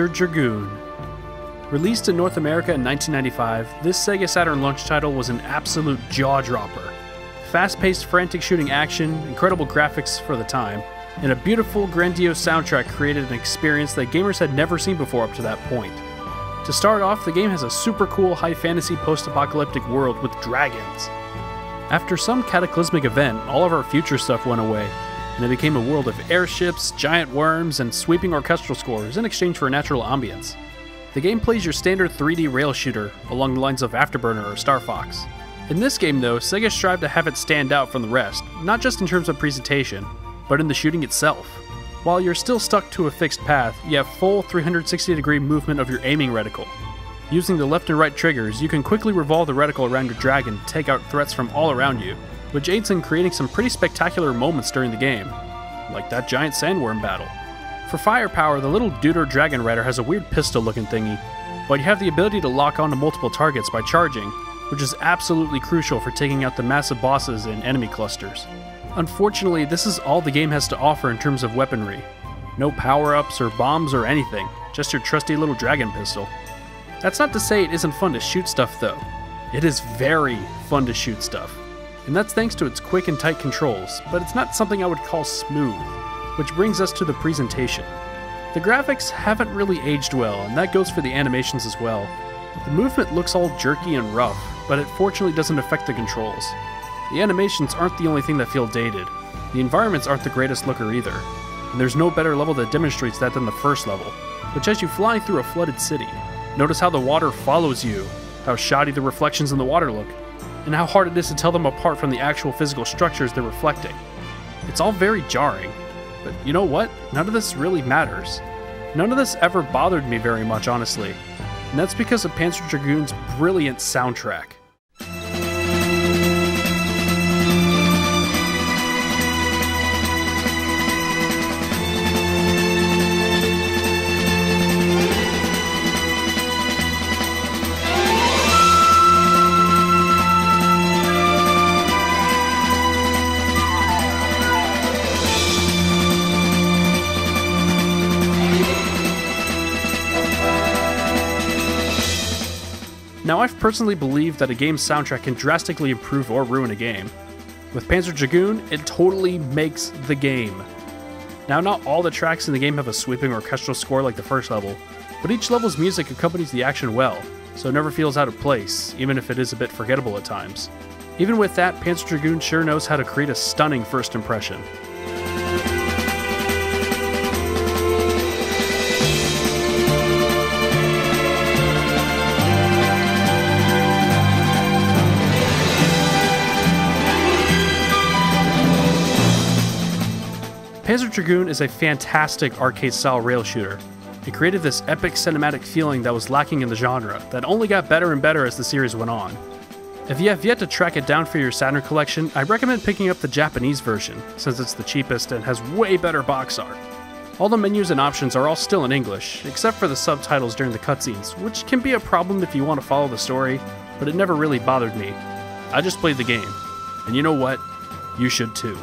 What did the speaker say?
Panzer Dragoon. Released in North America in 1995, this Sega Saturn launch title was an absolute jaw-dropper. Fast-paced, frantic shooting action, incredible graphics for the time, and a beautiful, grandiose soundtrack created an experience that gamers had never seen before up to that point. To start off, the game has a super cool high-fantasy post-apocalyptic world with dragons. After some cataclysmic event, all of our future stuff went away, and it became a world of airships, giant worms, and sweeping orchestral scores in exchange for a natural ambience. The game plays your standard 3D rail shooter, along the lines of Afterburner or Star Fox. In this game though, Sega strived to have it stand out from the rest, not just in terms of presentation, but in the shooting itself. While you're still stuck to a fixed path, you have full 360-degree movement of your aiming reticle. Using the left and right triggers, you can quickly revolve the reticle around your dragon to take out threats from all around you, which aids in creating some pretty spectacular moments during the game, like that giant sandworm battle. For firepower, the little Deuter Dragon Rider has a weird pistol-looking thingy, but you have the ability to lock onto multiple targets by charging, which is absolutely crucial for taking out the massive bosses in enemy clusters. Unfortunately, this is all the game has to offer in terms of weaponry. No power-ups or bombs or anything, just your trusty little dragon pistol. That's not to say it isn't fun to shoot stuff though. It is very fun to shoot stuff. And that's thanks to its quick and tight controls, but it's not something I would call smooth. Which brings us to the presentation. The graphics haven't really aged well, and that goes for the animations as well. The movement looks all jerky and rough, but it fortunately doesn't affect the controls. The animations aren't the only thing that feel dated. The environments aren't the greatest looker either, and there's no better level that demonstrates that than the first level, which has you flying through a flooded city. Notice how the water follows you, how shoddy the reflections in the water look, and how hard it is to tell them apart from the actual physical structures they're reflecting. It's all very jarring, but you know what? None of this really matters. None of this ever bothered me very much, honestly, and that's because of Panzer Dragoon's brilliant soundtrack. Now, I've personally believed that a game's soundtrack can drastically improve or ruin a game. With Panzer Dragoon, it totally makes the game. Now, not all the tracks in the game have a sweeping orchestral score like the first level, but each level's music accompanies the action well, so it never feels out of place, even if it is a bit forgettable at times. Even with that, Panzer Dragoon sure knows how to create a stunning first impression. Panzer Dragoon is a fantastic arcade-style rail shooter. It created this epic cinematic feeling that was lacking in the genre, that only got better and better as the series went on. If you have yet to track it down for your Saturn collection, I recommend picking up the Japanese version, since it's the cheapest and has way better box art. All the menus and options are all still in English, except for the subtitles during the cutscenes, which can be a problem if you want to follow the story, but it never really bothered me. I just played the game, and you know what? You should too.